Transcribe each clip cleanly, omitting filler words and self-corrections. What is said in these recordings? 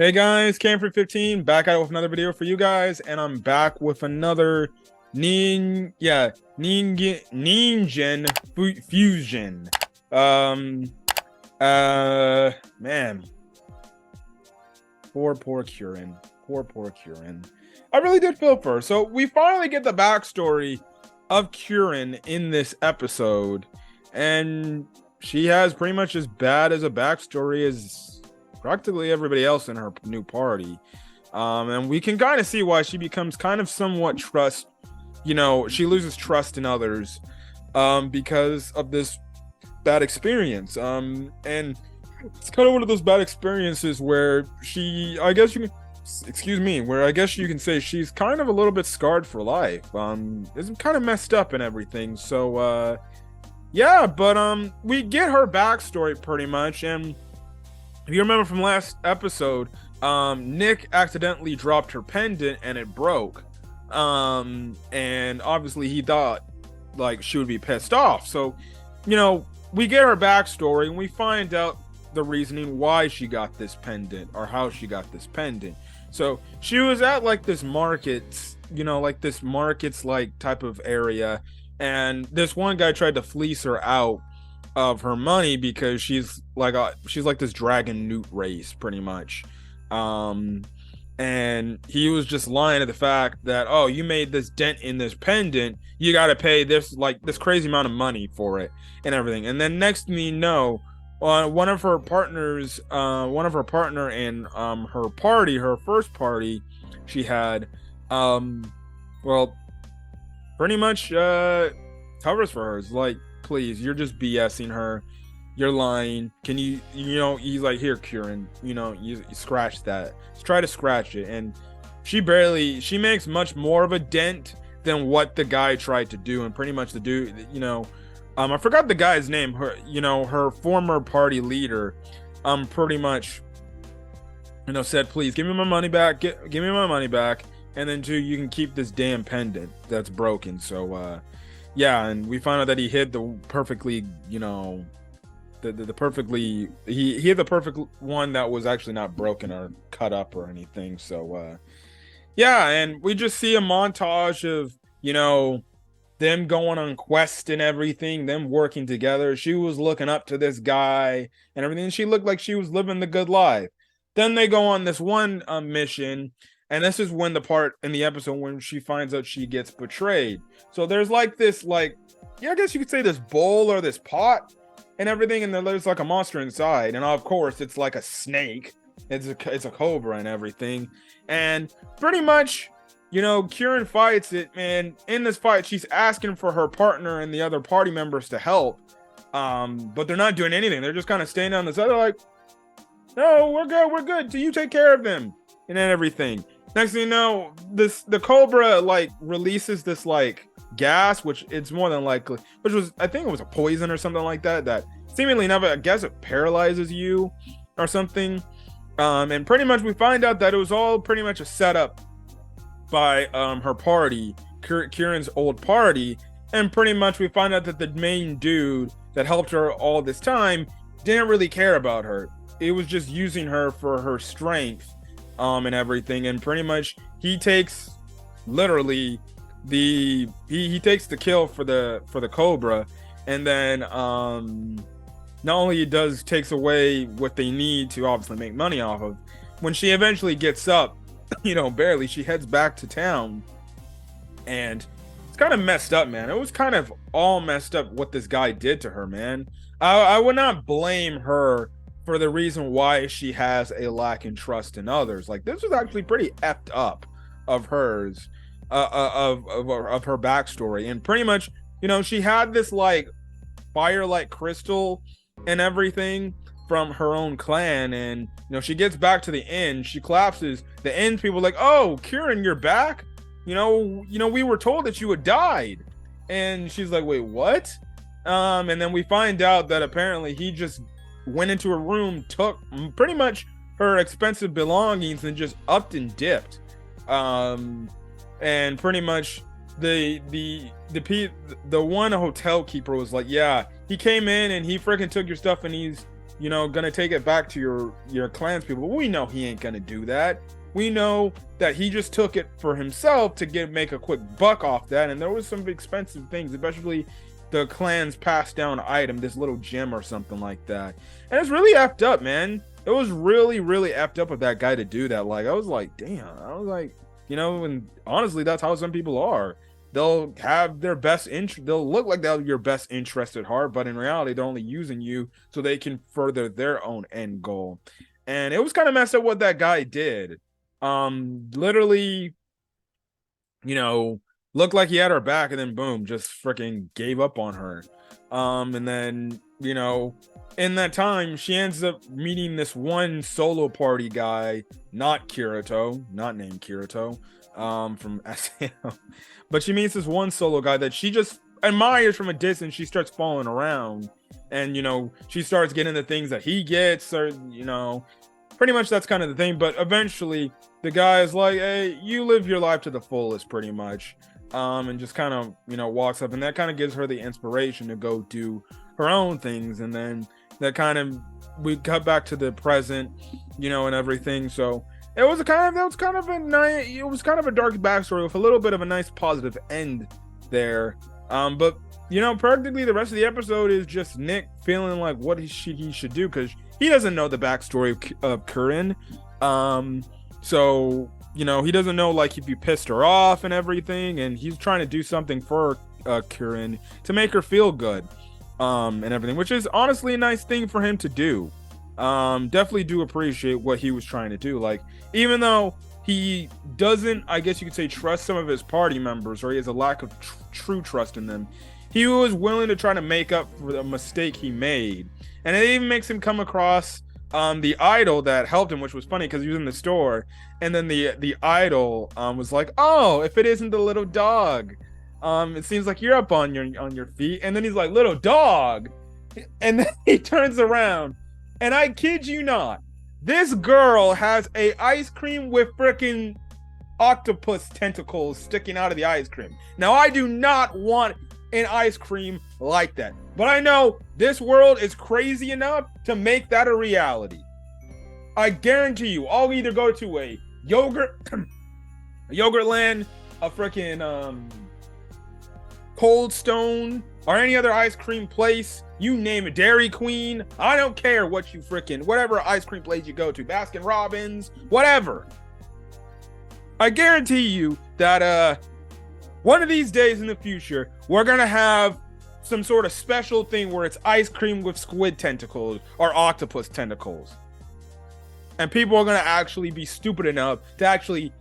Hey guys, Camfrey15 back out with another video for you guys, and I'm back with another Ningen Fusion. Um, Man, poor Curran, poor Curran. I really did feel for her. So we finally get the backstory of Curran in this episode, and she has pretty much as bad as a backstory as practically everybody else in her new party. And we can kind of see why she becomes kind of somewhat she loses trust in others because of this bad experience. And it's kind of one of those bad experiences where I guess you can say she's kind of a little bit scarred for life. It's kind of messed up and everything. So yeah, but we get her backstory pretty much. And if you remember from last episode, Nick accidentally dropped her pendant and it broke. And obviously he thought like she would be pissed off. So, we get her backstory and we find out the reasoning why she got this pendant or how she got this pendant. So she was at like this markets, like type of area, and this one guy tried to fleece her out of her money because she's like this dragon newt race pretty much. And he was just lying to the fact that, oh, you made this dent in this pendant, you got to pay this crazy amount of money for it and everything. And then next thing you know, one of her partner in her first party she had, pretty much covers for her. It's like, please, you're just BSing her, you're lying. Can he's like, here, Curran, you scratch that. Let's try to scratch it. And she makes much more of a dent than what the guy tried to do. And pretty much the dude, I forgot the guy's name. Her former party leader, pretty much, said, please give me my money back. Give me my money back. And then too, you can keep this damn pendant that's broken. So, yeah, and we found out that he hid the perfectly, he hid the perfect one that was actually not broken or cut up or anything. So, yeah, and we just see a montage of, them going on quest and everything, them working together. She was looking up to this guy and everything. She looked like she was living the good life. Then they go on this one mission, and this is when the part in the episode when she finds out she gets betrayed. So there's like this, I guess you could say this bowl or this pot and everything, and there's like a monster inside, and of course it's like a snake. It's a cobra and everything, and pretty much, Curran fights it, and in this fight, she's asking for her partner and the other party members to help, but they're not doing anything. They're just kind of staying on the side. They're like, no, we're good. So you take care of them and then everything. Next thing you know, the cobra releases this gas, which it's more than likely, I think it was a poison or something like that seemingly enough, I guess it paralyzes you or something. And pretty much we find out that it was all pretty much a setup by her party, Curran's old party, and pretty much we find out that the main dude that helped her all this time didn't really care about her. It was just using her for her strength, and everything. And pretty much he takes literally he takes the kill for the cobra, and then not only takes away what they need to obviously make money off of. When she eventually gets up, barely, she heads back to town, and it's kind of messed up, man. It was kind of all messed up what this guy did to her, man. I would not blame her for the reason why she has a lack in trust in others. Like, this was actually pretty effed up of hers, of her backstory. And pretty much, she had this fire crystal and everything from her own clan, and she gets back to the inn, she collapses. The inn people are like, oh, Curran, you're back. We were told that you had died. And she's like, wait, what? And then we find out that apparently he just went into a room, took pretty much her expensive belongings, and just upped and dipped. And pretty much the one hotel keeper was like, yeah, he came in and he freaking took your stuff, and he's gonna take it back to your clans people. We know he ain't gonna do that. We know that he just took it for himself to make a quick buck off that, and there was some expensive things, especially the clan's passed down item, this little gem or something like that. And it's really effed up, man. It was really, really effed up of that guy to do that. Like, I was like, damn. I was like, and honestly, that's how some people are. They'll have their best interest. They'll look like they're your best interest at heart, but in reality, they're only using you so they can further their own end goal. And it was kind of messed up what that guy did. Literally, looked like he had her back, and then boom, just freaking gave up on her. And then, in that time, she ends up meeting this one solo party guy, not named Kirito, from SAO. But she meets this one solo guy that she just admires from a distance. She starts following around, and she starts getting the things that he gets, or pretty much that's kind of the thing. But eventually the guy is like, hey, you live your life to the fullest, pretty much. And just kind of walks up, and that kind of gives her the inspiration to go do her own things. And then we cut back to the present, and everything. So it was kind of a dark backstory with a little bit of a nice positive end there. But practically the rest of the episode is just Nick feeling like what he should do, because he doesn't know the backstory of Curran. So he doesn't know, like, if he pissed her off and everything, and he's trying to do something for Curran to make her feel good, and everything, which is honestly a nice thing for him to do. Definitely do appreciate what he was trying to do. Like, even though he doesn't, I guess you could say, trust some of his party members, or he has a lack of true trust in them, he was willing to try to make up for the mistake he made. And it even makes him come across the idol that helped him, which was funny because he was in the store, and then the idol was like, oh, if it isn't the little dog, it seems like you're up on your feet. And then he's like, little dog, and then he turns around, and I kid you not, this girl has a ice cream with freaking octopus tentacles sticking out of the ice cream. Now, I do not want an ice cream like that, but I know this world is crazy enough to make that a reality. I guarantee you, I'll either go to a yogurt land, a freaking Cold Stone, or any other ice cream place, you name it, Dairy Queen, I don't care what you whatever ice cream place you go to, Baskin Robbins, whatever. I guarantee you that one of these days in the future, we're gonna have some sort of special thing where it's ice cream with squid tentacles or octopus tentacles. And people are gonna actually be stupid enough to actually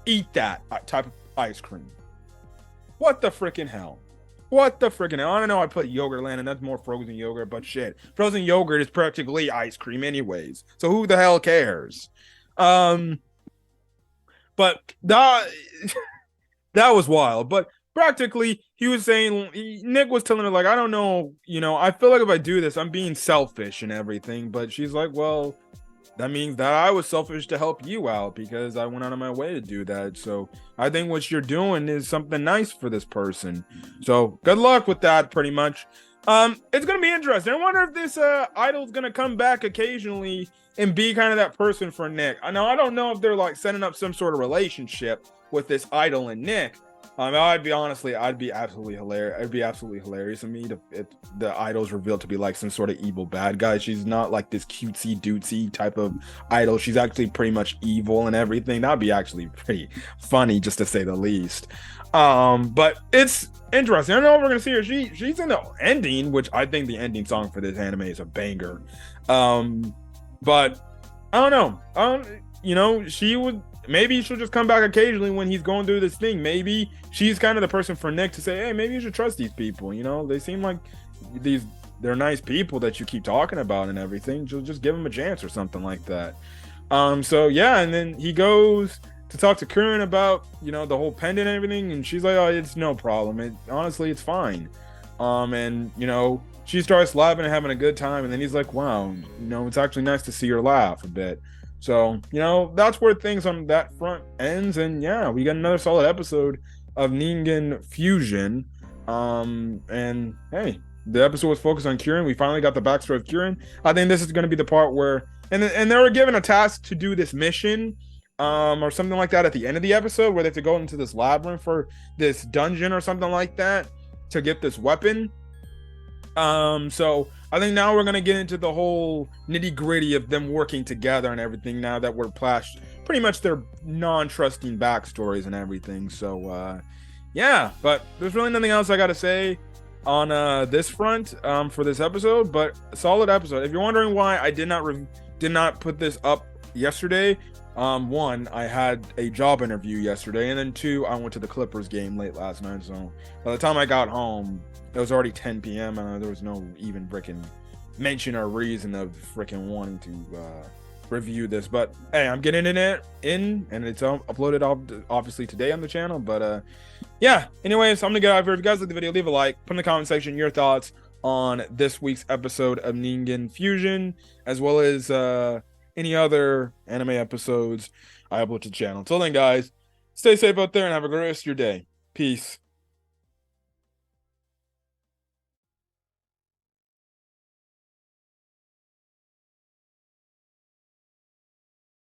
eat that type of ice cream. What the freaking hell? What the freaking hell? I don't know, I put yogurt land and that's more frozen yogurt, but shit. Frozen yogurt is practically ice cream anyways. So who the hell cares? But that was wild. But practically, he was saying, Nick was telling her, like, I don't know, I feel like if I do this, I'm being selfish and everything. But she's like, well, that means that I was selfish to help you out because I went out of my way to do that. So I think what you're doing is something nice for this person. So good luck with that, pretty much. It's going to be interesting. I wonder if this idol's going to come back occasionally and be kind of that person for Nick. I don't know if they're like setting up some sort of relationship with this idol and Nick. I'd be absolutely hilarious. It'd be absolutely hilarious to me if the idol's revealed to be like some sort of evil bad guy. She's not like this cutesy dootsy type of idol. She's actually pretty much evil and everything. That'd be actually pretty funny, just to say the least. But it's interesting. I don't know if we're gonna see her. She's in the ending, which I think the ending song for this anime is a banger. But I don't know. She would. Maybe she'll just come back occasionally when he's going through this thing. Maybe she's kind of the person for Nick to say, hey, maybe you should trust these people. They seem like they're nice people that you keep talking about and everything. Just give them a chance or something like that. So yeah, and then he goes to talk to Curran about, the whole pendant and everything. And she's like, oh, it's no problem. Honestly, it's fine. And she starts laughing and having a good time. And then he's like, wow, it's actually nice to see her laugh a bit. So, that's where things on that front ends. And yeah, we got another solid episode of Ningen Fushin. And hey, The episode was focused on Curran. We finally got the backstory of Curran. I think this is going to be the part where, and they were given a task to do this mission, or something like that at the end of the episode, where they have to go into this labyrinth for this dungeon or something like that to get this weapon. So I think now we're gonna get into the whole nitty gritty of them working together and everything. Now that we're past pretty much their non-trusting backstories and everything. So yeah, but there's really nothing else I gotta say on this front for this episode. But solid episode. If you're wondering why I did not put this up yesterday, one, I had a job interview yesterday, and then two, I went to the Clippers game late last night. So by the time I got home, it was already 10 p.m. and there was no even freaking mention or reason of freaking wanting to review this. But hey, I'm getting it in, and it's uploaded obviously today on the channel. But yeah, anyways, I'm gonna get out of here. If you guys like the video, leave a like, put in the comment section your thoughts on this week's episode of Ningen Fushin, as well as any other anime episodes I upload to the channel. Until then, guys, stay safe out there and have a great rest of your day. Peace.